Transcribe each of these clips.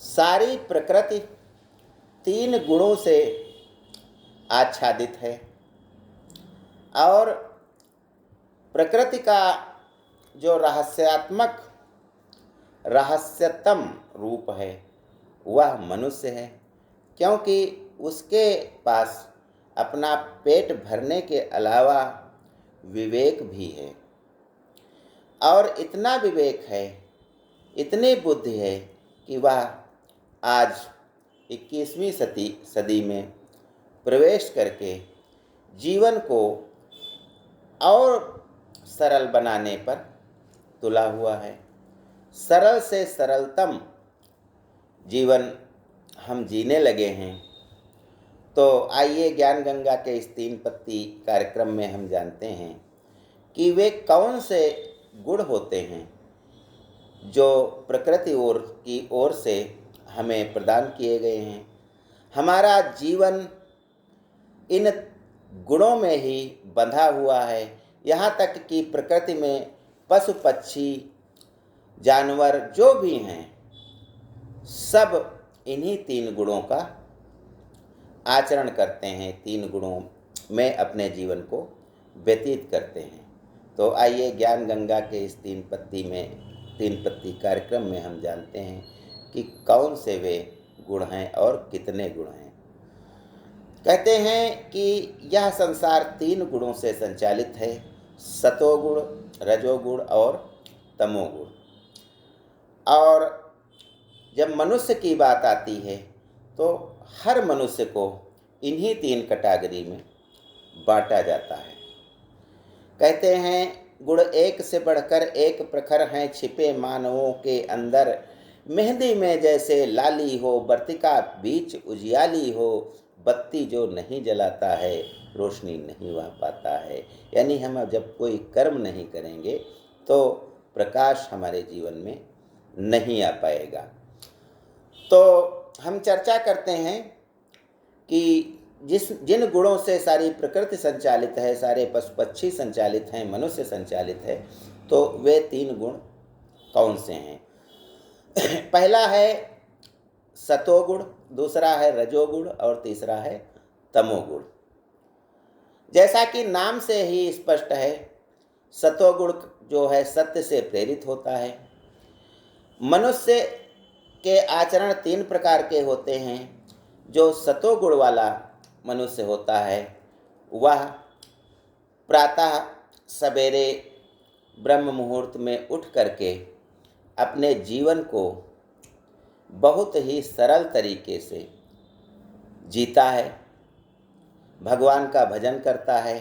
सारी प्रकृति तीन गुणों से आच्छादित है और प्रकृति का जो रहस्यतम रूप है वह मनुष्य है, क्योंकि उसके पास अपना पेट भरने के अलावा विवेक भी है। और इतना विवेक है, इतनी बुद्धि है कि वह आज 21वीं सदी में प्रवेश करके जीवन को और सरल बनाने पर तुला हुआ है। सरल से सरलतम जीवन हम जीने लगे हैं। तो आइए ज्ञान गंगा के इस 3 पत्ती कार्यक्रम में हम जानते हैं कि वे कौन से गुण होते हैं जो प्रकृति की ओर से हमें प्रदान किए गए हैं। हमारा जीवन इन गुणों में ही बंधा हुआ है। यहाँ तक कि प्रकृति में पशु पक्षी जानवर जो भी हैं सब इन्हीं 3 गुणों का आचरण करते हैं, 3 गुणों में अपने जीवन को व्यतीत करते हैं। तो आइए ज्ञान गंगा के इस 3 पत्ती कार्यक्रम में हम जानते हैं कि कौन से वे गुण हैं और कितने गुण हैं। कहते हैं कि यह संसार 3 गुणों से संचालित है, सतोगुण, रजोगुण और तमोगुण। और जब मनुष्य की बात आती है तो हर मनुष्य को इन्हीं 3 कैटेगरी में बांटा जाता है। कहते हैं गुण एक से बढ़कर एक प्रखर हैं छिपे मानवों के अंदर, मेहंदी में जैसे लाली हो वर्तिका बीच उजियाली हो, बत्ती जो नहीं जलाता है रोशनी नहीं वह पाता है। यानी हम जब कोई कर्म नहीं करेंगे तो प्रकाश हमारे जीवन में नहीं आ पाएगा। तो हम चर्चा करते हैं कि जिन गुणों से सारी प्रकृति संचालित है, सारे पशु पक्षी संचालित हैं, मनुष्य संचालित है, तो वे 3 गुण कौन से हैं। पहला है सतोगुण, दूसरा है रजोगुण और तीसरा है तमोगुण। जैसा कि नाम से ही स्पष्ट है, सतोगुण जो है सत्य से प्रेरित होता है। मनुष्य के आचरण 3 प्रकार के होते हैं। जो सतोगुण वाला मनुष्य होता है वह प्रातः सवेरे ब्रह्म मुहूर्त में उठ करके अपने जीवन को बहुत ही सरल तरीके से जीता है, भगवान का भजन करता है,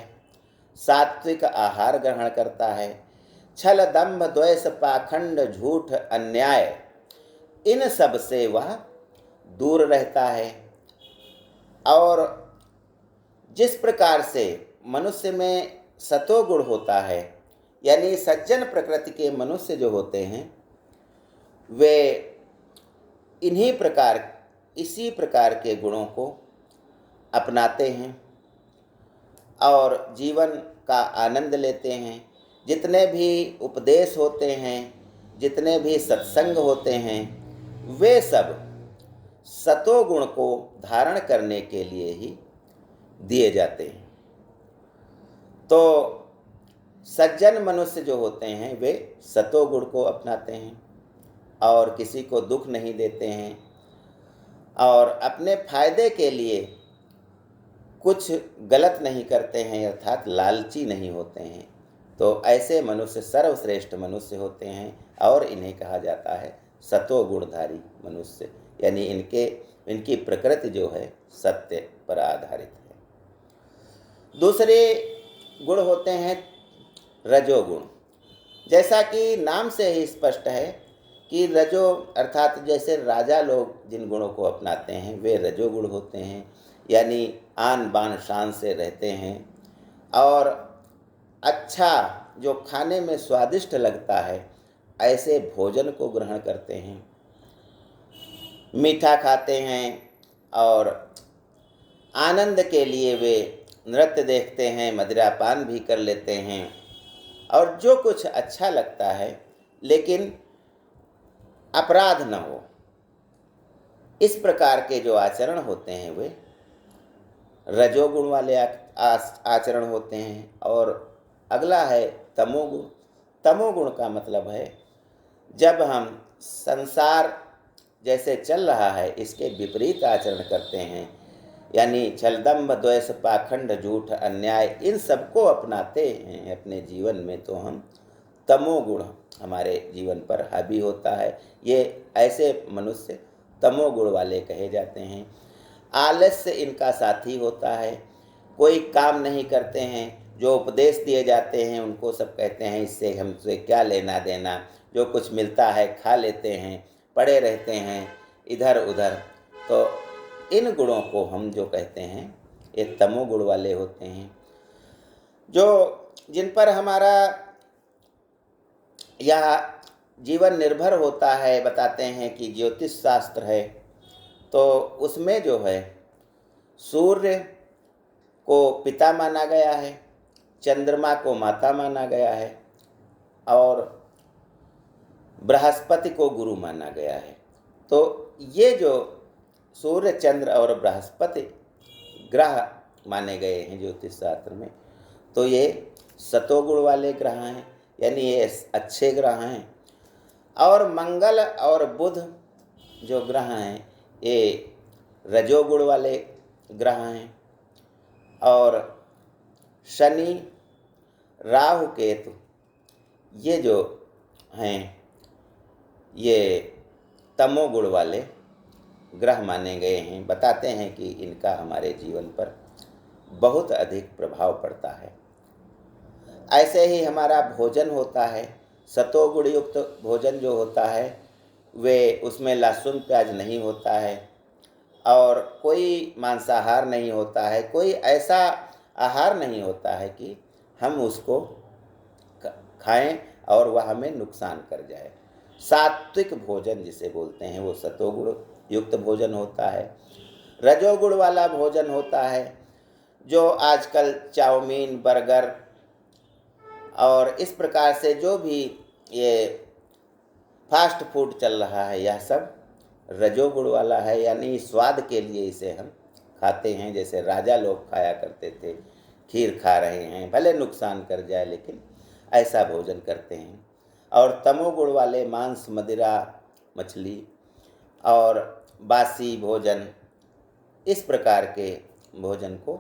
सात्विक आहार ग्रहण करता है, छल दंभ द्वेष पाखंड झूठ अन्याय इन सब से वह दूर रहता है। और जिस प्रकार से मनुष्य में सतोगुण होता है, यानी सज्जन प्रकृति के मनुष्य जो होते हैं वे इसी प्रकार के गुणों को अपनाते हैं और जीवन का आनंद लेते हैं। जितने भी उपदेश होते हैं, जितने भी सत्संग होते हैं, वे सब सतोगुण को धारण करने के लिए ही दिए जाते हैं। तो सज्जन मनुष्य जो होते हैं वे सतोगुण को अपनाते हैं और किसी को दुख नहीं देते हैं और अपने फायदे के लिए कुछ गलत नहीं करते हैं, अर्थात लालची नहीं होते हैं। तो ऐसे मनुष्य सर्वश्रेष्ठ मनुष्य होते हैं और इन्हें कहा जाता है सतोगुणधारी मनुष्य, यानी इनकी प्रकृति जो है सत्य पर आधारित है। दूसरे गुण होते हैं रजोगुण। जैसा कि नाम से ही स्पष्ट है कि रजो अर्थात जैसे राजा लोग जिन गुणों को अपनाते हैं वे रजोगुण होते हैं, यानी आन बान शान से रहते हैं और अच्छा जो खाने में स्वादिष्ट लगता है ऐसे भोजन को ग्रहण करते हैं, मीठा खाते हैं और आनंद के लिए वे नृत्य देखते हैं, मदिरापान भी कर लेते हैं और जो कुछ अच्छा लगता है लेकिन अपराध न हो, इस प्रकार के जो आचरण होते हैं वे रजोगुण वाले आचरण होते हैं। और अगला है तमोगुण। तमोगुण का मतलब है जब हम संसार जैसे चल रहा है इसके विपरीत आचरण करते हैं, यानी छलदम्भ द्वेष पाखंड झूठ अन्याय इन सबको अपनाते हैं अपने जीवन में, तो हम तमोगुण हमारे जीवन पर हावी होता है। ये ऐसे मनुष्य तमोगुण वाले कहे जाते हैं। आलस्य इनका साथी होता है। कोई काम नहीं करते हैं, जो उपदेश दिए जाते हैं उनको सब कहते हैं इससे हमसे क्या लेना देना, जो कुछ मिलता है खा लेते हैं, पड़े रहते हैं इधर उधर। तो इन गुणों को हम जो कहते हैं ये तमोगुण वाले होते हैं। जो जिन पर हमारा यह जीवन निर्भर होता है, बताते हैं कि ज्योतिष शास्त्र है, तो उसमें जो है सूर्य को पिता माना गया है, चंद्रमा को माता माना गया है और बृहस्पति को गुरु माना गया है। तो ये जो सूर्य चंद्र और बृहस्पति ग्रह माने गए हैं ज्योतिष शास्त्र में, तो ये सतोगुण वाले ग्रह हैं, यानी ये अच्छे ग्रह हैं। और मंगल और बुध जो ग्रह हैं ये रजोगुण वाले ग्रह हैं। और शनि राहु केतु ये जो हैं ये तमोगुण वाले ग्रह माने गए हैं। बताते हैं कि इनका हमारे जीवन पर बहुत अधिक प्रभाव पड़ता है। ऐसे ही हमारा भोजन होता है, सतोगुण युक्त भोजन जो होता है वे उसमें लहसुन प्याज नहीं होता है और कोई मांसाहार नहीं होता है, कोई ऐसा आहार नहीं होता है कि हम उसको खाएं और वह हमें नुकसान कर जाए। सात्विक भोजन जिसे बोलते हैं वो सतोगुण युक्त भोजन होता है। रजोगुण वाला भोजन होता है जो आजकल चाउमीन बर्गर और इस प्रकार से जो भी ये फास्ट फूड चल रहा है यह सब रजोगुण वाला है, यानी स्वाद के लिए इसे हम खाते हैं। जैसे राजा लोग खाया करते थे, खीर खा रहे हैं, भले नुकसान कर जाए लेकिन ऐसा भोजन करते हैं। और तमोगुण वाले मांस मदिरा मछली और बासी भोजन इस प्रकार के भोजन को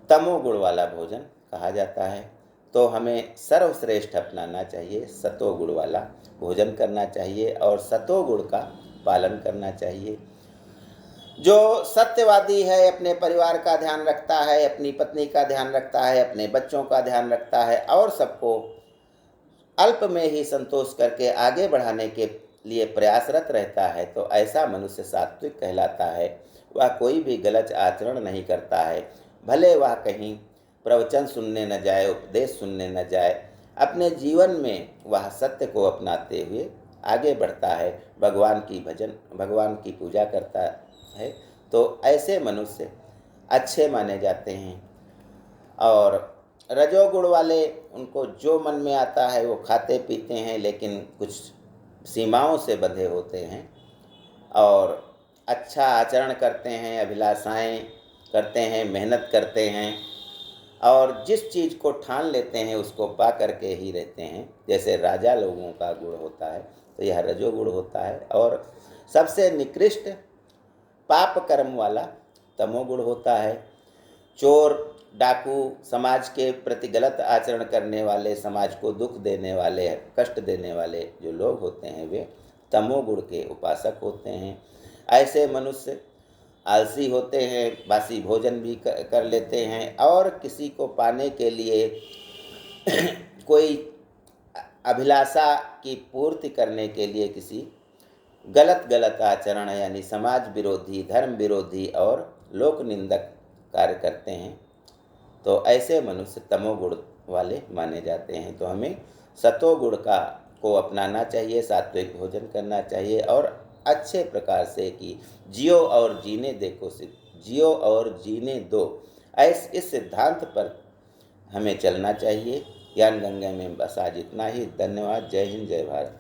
तमोगुण वाला भोजन कहा जाता है। तो हमें सर्वश्रेष्ठ अपनाना चाहिए, सतोगुण वाला भोजन करना चाहिए और सतोगुण का पालन करना चाहिए। जो सत्यवादी है अपने परिवार का ध्यान रखता है, अपनी पत्नी का ध्यान रखता है, अपने बच्चों का ध्यान रखता है और सबको अल्प में ही संतोष करके आगे बढ़ाने के लिए प्रयासरत रहता है, तो ऐसा मनुष्य सात्विक कहलाता है। वह कोई भी गलत आचरण नहीं करता है, भले वह कहीं प्रवचन सुनने न जाए, उपदेश सुनने न जाए, अपने जीवन में वह सत्य को अपनाते हुए आगे बढ़ता है, भगवान की पूजा करता है। तो ऐसे मनुष्य अच्छे माने जाते हैं। और रजोगुण वाले उनको जो मन में आता है वो खाते पीते हैं, लेकिन कुछ सीमाओं से बंधे होते हैं और अच्छा आचरण करते हैं, अभिलाषाएं करते हैं, मेहनत करते हैं और जिस चीज़ को ठान लेते हैं उसको पा करके ही रहते हैं। जैसे राजा लोगों का गुण होता है तो यह रजोगुण होता है। और सबसे निकृष्ट पाप कर्म वाला तमोगुण होता है। चोर डाकू समाज के प्रति गलत आचरण करने वाले, समाज को दुख देने वाले, कष्ट देने वाले जो लोग होते हैं वे तमोगुण के उपासक होते हैं। ऐसे मनुष्य आलसी होते हैं, बासी भोजन भी कर लेते हैं और किसी को पाने के लिए कोई अभिलाषा की पूर्ति करने के लिए किसी गलत आचरण यानी समाज विरोधी, धर्म विरोधी और लोक निंदक कार्य करते हैं। तो ऐसे मनुष्य तमोगुण वाले माने जाते हैं। तो हमें सतोगुण को अपनाना चाहिए, सात्विक भोजन करना चाहिए और अच्छे प्रकार से कि जियो और जीने दो, इस सिद्धांत पर हमें चलना चाहिए। ज्ञान गंगा में बस आज इतना ही। धन्यवाद। जय हिंद, जय भारत।